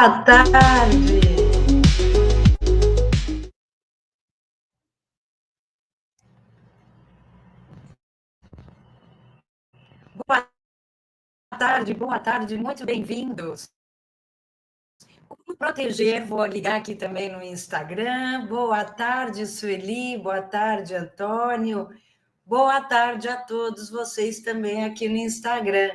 Boa tarde. Boa tarde, muito bem-vindos. Como proteger, vou ligar aqui também no Instagram. Boa tarde, Sueli, boa tarde, Antônio. Boa tarde a todos vocês também aqui no Instagram.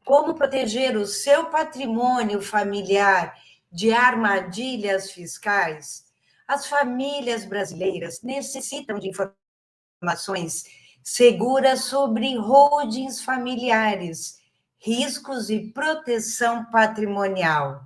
Como proteger o seu patrimônio familiar de armadilhas fiscais? As famílias brasileiras necessitam de informações seguras sobre holdings familiares, riscos e proteção patrimonial.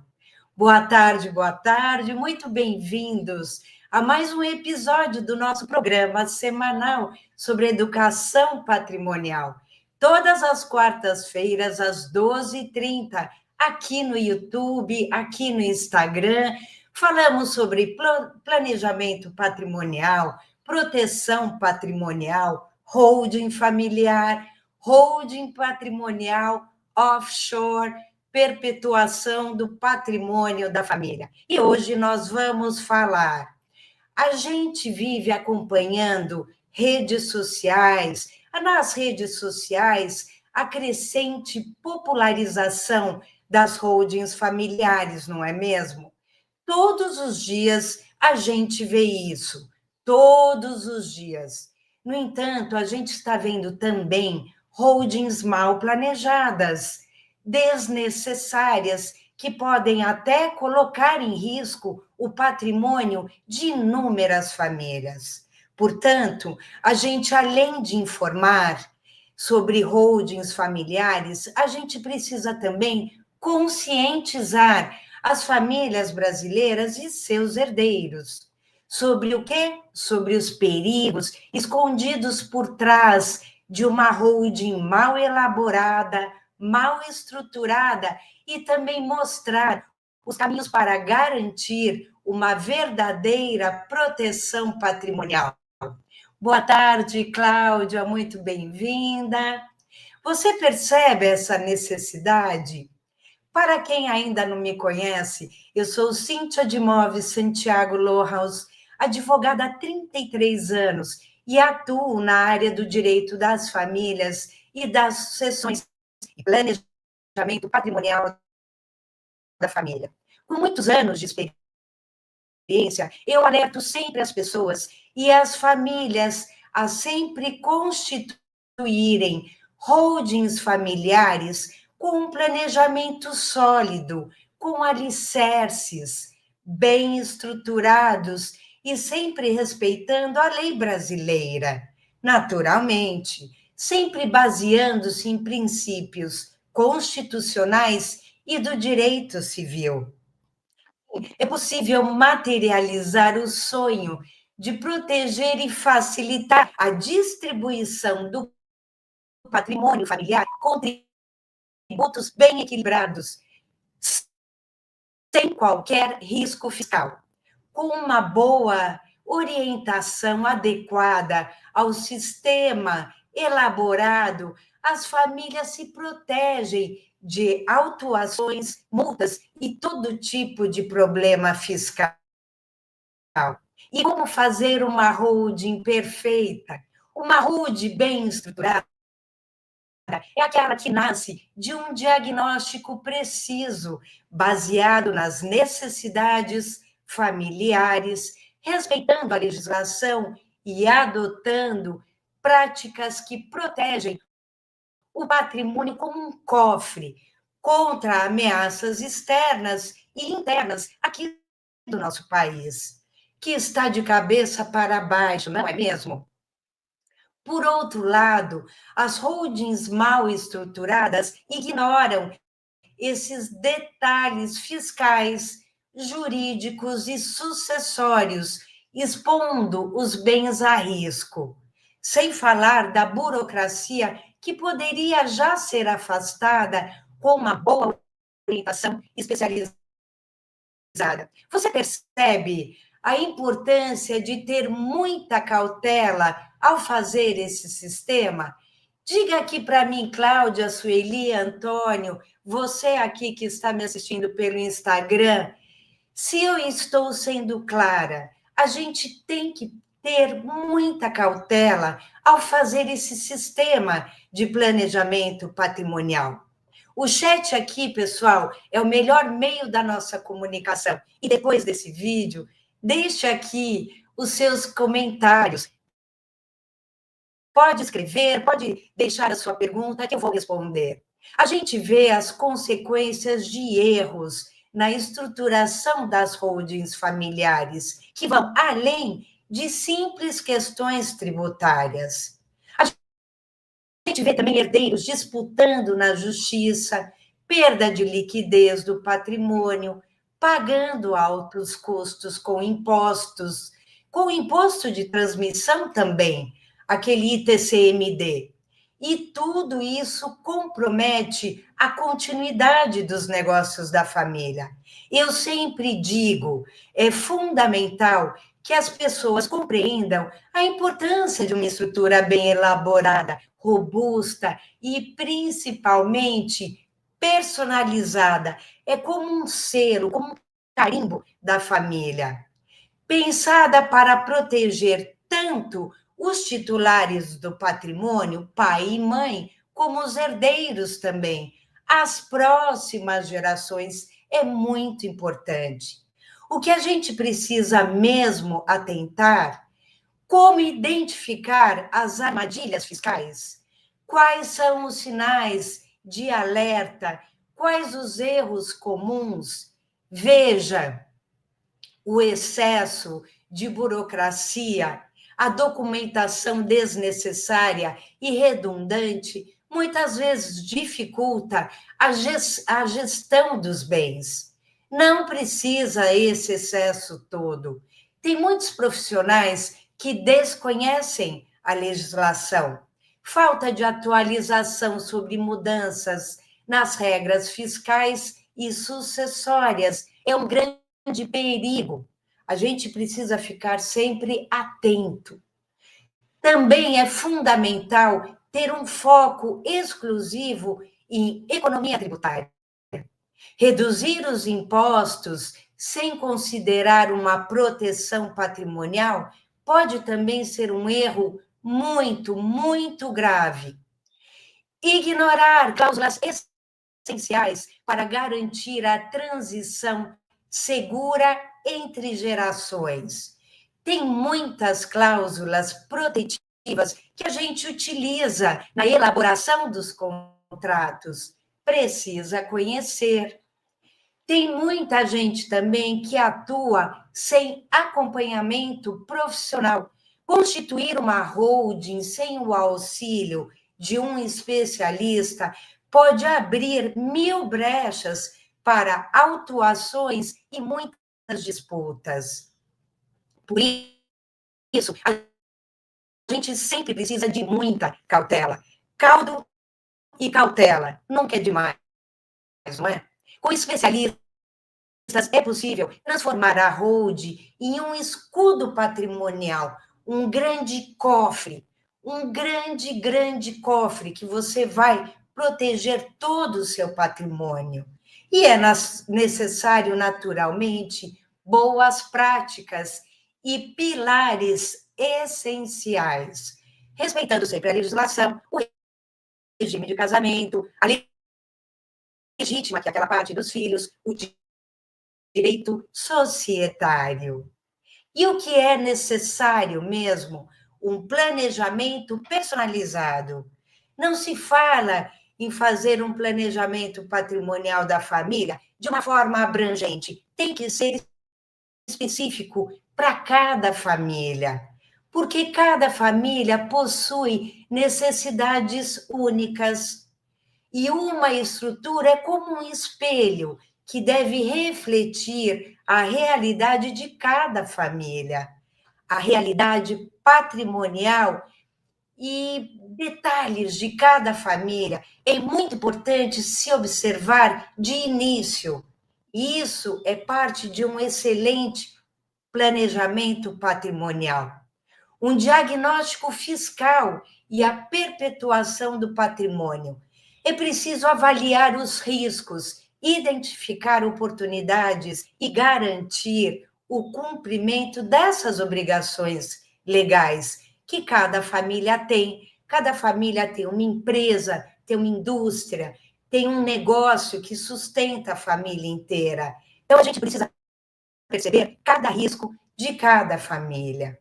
Boa tarde, muito bem-vindos a mais um episódio do nosso programa semanal sobre educação patrimonial. Todas as quartas-feiras, às 12h30, aqui no YouTube, aqui no Instagram, falamos sobre planejamento patrimonial, proteção patrimonial, holding familiar, holding patrimonial, offshore, perpetuação do patrimônio da família. E hoje nós vamos falar. A gente vive acompanhando redes sociais, nas redes sociais, a crescente popularização das holdings familiares, não é mesmo? Todos os dias a gente vê isso, todos os dias. No entanto, a gente está vendo também holdings mal planejadas, desnecessárias, que podem até colocar em risco o patrimônio de inúmeras famílias. Portanto, a gente, além de informar sobre holdings familiares, a gente precisa também conscientizar as famílias brasileiras e seus herdeiros. Sobre o quê? Sobre os perigos escondidos por trás de uma holding mal elaborada, mal estruturada e também mostrar os caminhos para garantir uma verdadeira proteção patrimonial. Boa tarde, Cláudia, muito bem-vinda. Você percebe essa necessidade? Para quem ainda não me conhece, eu sou Cíntia de Moves Santiago Lohaus, advogada há 33 anos e atuo na área do direito das famílias e das sucessões e planejamento patrimonial da família. Com muitos anos de experiência, eu alerto sempre as pessoas e as famílias a sempre constituírem holdings familiares com um planejamento sólido, com alicerces bem estruturados e sempre respeitando a lei brasileira. Naturalmente, sempre baseando-se em princípios constitucionais e do direito civil. É possível materializar o sonho de proteger e facilitar a distribuição do patrimônio familiar com tributos bem equilibrados, sem qualquer risco fiscal, com uma boa orientação adequada ao sistema elaborado, as famílias se protegem de autuações, multas e todo tipo de problema fiscal. E como fazer uma holding perfeita? Uma holding bem estruturada é aquela que nasce de um diagnóstico preciso, baseado nas necessidades familiares, respeitando a legislação e adotando práticas que protegem o patrimônio como um cofre contra ameaças externas e internas aqui do nosso país, que está de cabeça para baixo, não é mesmo? Por outro lado, as holdings mal estruturadas ignoram esses detalhes fiscais, jurídicos e sucessórios, expondo os bens a risco. Sem falar da burocracia que poderia já ser afastada com uma boa orientação especializada. Você percebe a importância de ter muita cautela ao fazer esse sistema? Diga aqui para mim, Cláudia, Sueli, Antônio, você aqui que está me assistindo pelo Instagram, Se eu estou sendo clara, a gente tem que ter muita cautela ao fazer esse sistema de planejamento patrimonial. O chat aqui, pessoal, é o melhor meio da nossa comunicação. E depois desse vídeo, deixe aqui os seus comentários. Pode escrever, pode deixar a sua pergunta que eu vou responder. A gente vê as consequências de erros na estruturação das holdings familiares, que vão além de simples questões tributárias. A gente vê também herdeiros disputando na justiça, perda de liquidez do patrimônio, pagando altos custos com imposto de transmissão também, aquele ITCMD. E tudo isso compromete a continuidade dos negócios da família. Eu sempre digo, é fundamental que as pessoas compreendam a importância de uma estrutura bem elaborada, robusta e, principalmente, personalizada. É como um selo, como um carimbo da família, pensada para proteger tanto os titulares do patrimônio, pai e mãe, como os herdeiros também. As próximas gerações é muito importante. O que a gente precisa mesmo atentar, como identificar as armadilhas fiscais? Quais são os sinais de alerta? Quais os erros comuns? Veja, o excesso de burocracia, a documentação desnecessária e redundante, muitas vezes dificulta a gestão dos bens. Não precisa esse excesso todo. Tem muitos profissionais que desconhecem a legislação. Falta de atualização sobre mudanças nas regras fiscais e sucessórias é um grande perigo. A gente precisa ficar sempre atento. Também é fundamental ter um foco exclusivo em economia tributária. Reduzir os impostos sem considerar uma proteção patrimonial pode também ser um erro muito, muito grave. Ignorar cláusulas essenciais para garantir a transição segura entre gerações. Tem muitas cláusulas protetivas que a gente utiliza na elaboração dos contratos. Precisa conhecer. Tem muita gente também que atua sem acompanhamento profissional. Constituir uma holding sem o auxílio de um especialista pode abrir 1000 brechas para autuações e muitas disputas. Por isso, a gente sempre precisa de muita cautela. Caldo e cautela, nunca é demais, não é? Com especialistas, é possível transformar a holding em um escudo patrimonial, um grande cofre, um grande, grande cofre que você vai proteger todo o seu patrimônio. E é necessário, naturalmente, boas práticas e pilares essenciais, respeitando sempre a legislação, o regime de casamento, a legítima, que é aquela parte dos filhos, o direito societário. E o que é necessário mesmo? Um planejamento personalizado. Não se fala em fazer um planejamento patrimonial da família de uma forma abrangente. Tem que ser específico para cada família, porque cada família possui necessidades únicas. E uma estrutura é como um espelho que deve refletir a realidade de cada família, a realidade patrimonial e detalhes de cada família. É muito importante se observar de início. Isso é parte de um excelente planejamento patrimonial. Um diagnóstico fiscal e a perpetuação do patrimônio. É preciso avaliar os riscos identificar oportunidades e garantir o cumprimento dessas obrigações legais que cada família tem. Cada família tem uma empresa, tem uma indústria, tem um negócio que sustenta a família inteira. Então, a gente precisa perceber cada risco de cada família.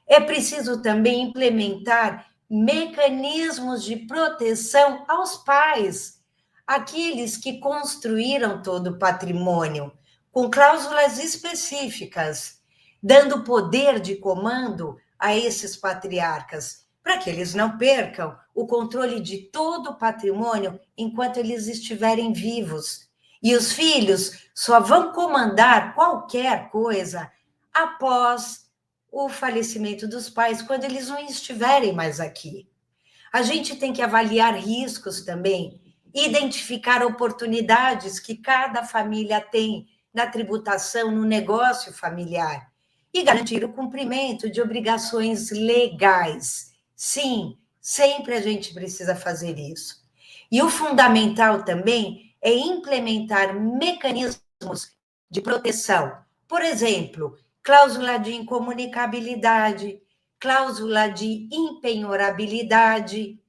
É preciso também implementar mecanismos de proteção aos pais, aqueles que construíram todo o patrimônio, com cláusulas específicas, dando poder de comando a esses patriarcas, para que eles não percam o controle de todo o patrimônio enquanto eles estiverem vivos. E os filhos só vão comandar qualquer coisa após o falecimento dos pais, quando eles não estiverem mais aqui. A gente tem que avaliar riscos também, identificar oportunidades que cada família tem na tributação, no negócio familiar, e garantir o cumprimento de obrigações legais. Sim, sempre a gente precisa fazer isso. E o fundamental também é implementar mecanismos de proteção. Por exemplo, cláusula de incomunicabilidade, cláusula de impenhorabilidade,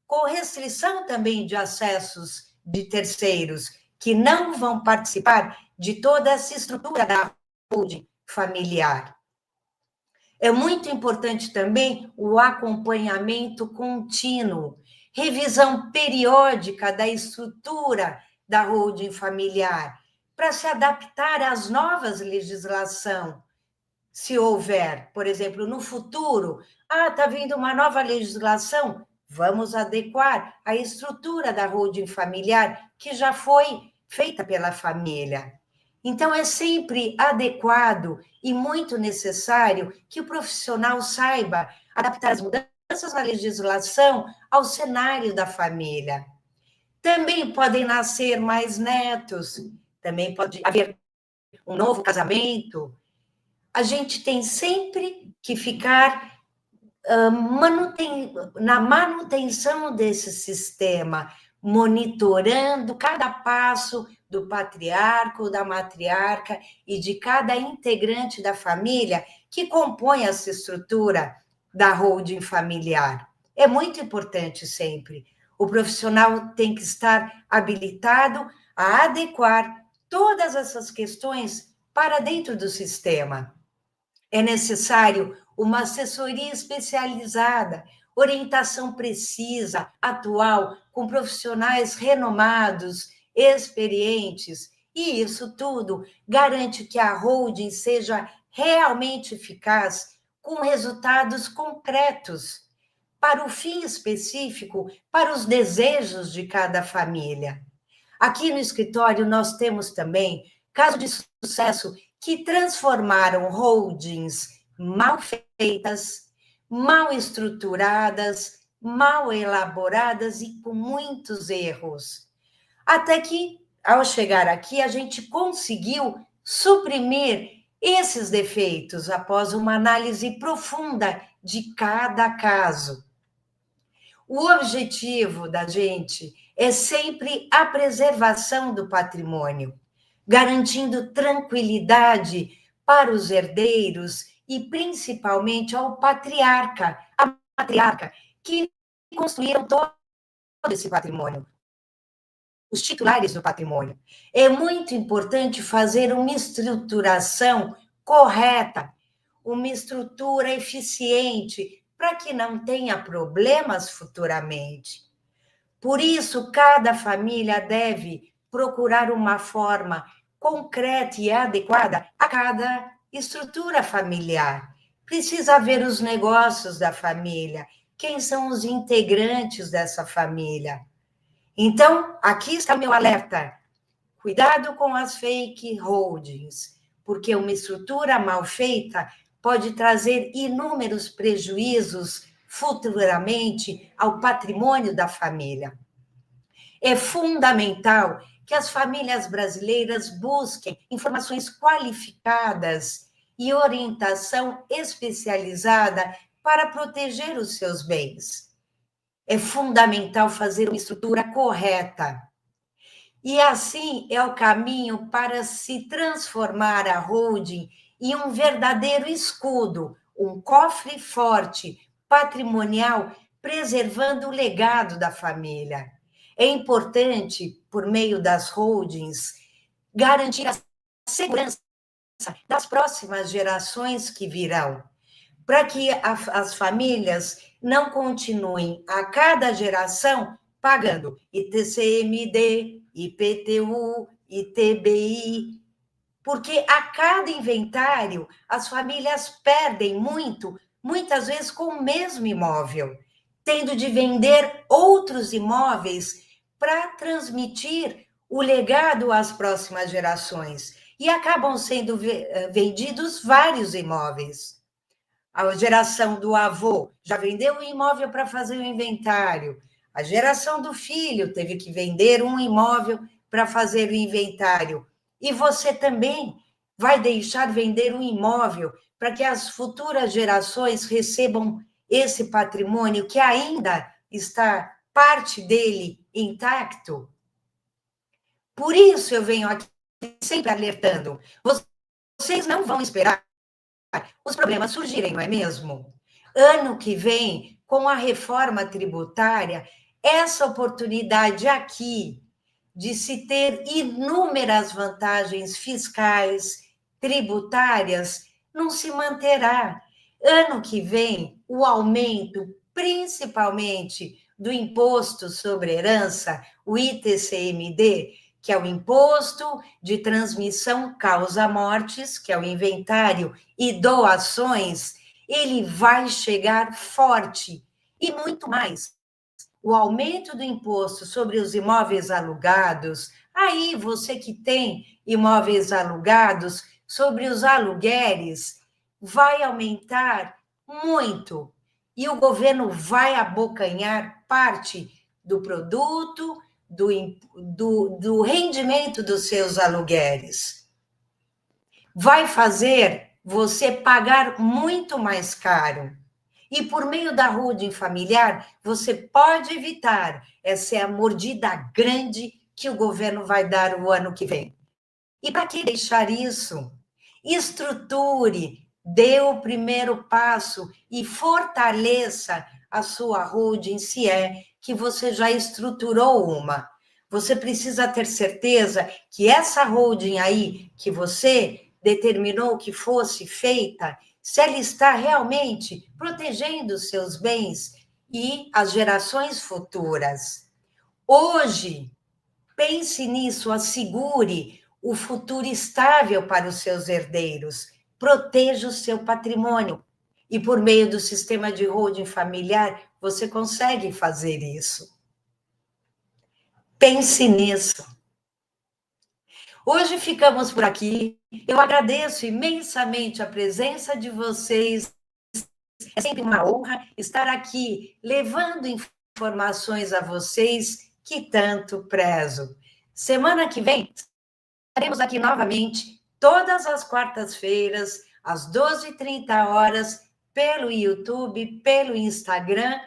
com restrição também de acessos de terceiros que não vão participar de toda essa estrutura da holding familiar. É muito importante também o acompanhamento contínuo, revisão periódica da estrutura da holding familiar, para se adaptar às novas legislações, se houver, por exemplo, no futuro, está vindo uma nova legislação, vamos adequar a estrutura da holding familiar que já foi feita pela família. Então, é sempre adequado e muito necessário que o profissional saiba adaptar as mudanças na legislação ao cenário da família. Também podem nascer mais netos, também pode haver um novo casamento. A gente tem sempre que ficar na manutenção desse sistema, monitorando cada passo do patriarca ou da matriarca e de cada integrante da família que compõe essa estrutura da holding familiar. É muito importante sempre. O profissional tem que estar habilitado a adequar todas essas questões para dentro do sistema. É necessário uma assessoria especializada, orientação precisa, atual, com profissionais renomados, experientes, e isso tudo garante que a holding seja realmente eficaz, com resultados concretos, para o fim específico, para os desejos de cada família. Aqui no escritório nós temos também casos de sucesso que transformaram holdings mal feitas, mal estruturadas, mal elaboradas e com muitos erros. Até que, ao chegar aqui, a gente conseguiu suprimir esses defeitos após uma análise profunda de cada caso. O objetivo da gente é sempre a preservação do patrimônio, garantindo tranquilidade para os herdeiros e principalmente ao patriarca, a matriarca, que construíram todo esse patrimônio, os titulares do patrimônio. É muito importante fazer uma estruturação correta, uma estrutura eficiente, para que não tenha problemas futuramente. Por isso, cada família deve procurar uma forma concreta e adequada a cada estrutura familiar. Precisa ver os negócios da família, quem são os integrantes dessa família. Então, aqui está o meu alerta. Cuidado com as fake holdings, porque uma estrutura mal feita pode trazer inúmeros prejuízos futuramente ao patrimônio da família. É fundamental que as famílias brasileiras busquem informações qualificadas e orientação especializada para proteger os seus bens. É fundamental fazer uma estrutura correta. E assim é o caminho para se transformar a holding em um verdadeiro escudo, um cofre forte, patrimonial, preservando o legado da família. É importante, por meio das holdings, garantir a segurança das próximas gerações que virão, para que as famílias não continuem a cada geração pagando ITCMD, IPTU, ITBI, porque a cada inventário as famílias perdem muito, muitas vezes com o mesmo imóvel, tendo de vender outros imóveis para transmitir o legado às próximas gerações. E acabam sendo vendidos vários imóveis. A geração do avô já vendeu um imóvel para fazer o inventário. A geração do filho teve que vender um imóvel para fazer o inventário. E você também vai deixar vender um imóvel para que as futuras gerações recebam esse patrimônio que ainda está parte dele intacto. Por isso eu venho aqui sempre alertando. Vocês não vão esperar os problemas surgirem, não é mesmo? Ano que vem, com a reforma tributária, essa oportunidade aqui de se ter inúmeras vantagens fiscais, tributárias, não se manterá. Ano que vem, o aumento, principalmente do imposto sobre herança, o ITCMD, que é o imposto de transmissão causa-mortes, que é o inventário e doações, ele vai chegar forte. E muito mais. O aumento do imposto sobre os imóveis alugados, aí você que tem imóveis alugados, sobre os aluguéis, vai aumentar muito. E o governo vai abocanhar parte do produto, do rendimento dos seus aluguéis. Vai fazer você pagar muito mais caro. E por meio da holding familiar, você pode evitar essa mordida grande que o governo vai dar o ano que vem. E para que deixar isso? Estruture, dê o primeiro passo e fortaleça a sua holding, se é que você já estruturou uma. Você precisa ter certeza que essa holding aí que você determinou que fosse feita, se ela está realmente protegendo os seus bens e as gerações futuras. Hoje, pense nisso, assegure o futuro estável para os seus herdeiros, proteja o seu patrimônio. E por meio do sistema de holding familiar, você consegue fazer isso. Pense nisso. Hoje ficamos por aqui. Eu agradeço imensamente a presença de vocês. É sempre uma honra estar aqui levando informações a vocês que tanto prezo. Semana que vem, estaremos aqui novamente, todas as quartas-feiras, às 12h30, pelo YouTube, pelo Instagram,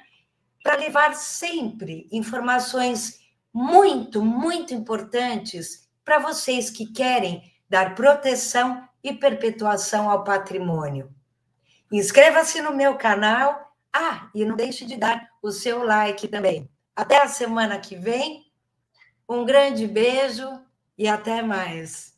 para levar sempre informações muito, muito importantes para vocês que querem dar proteção e perpetuação ao patrimônio. Inscreva-se no meu canal. E não deixe de dar o seu like também. Até a semana que vem. Um grande beijo e até mais.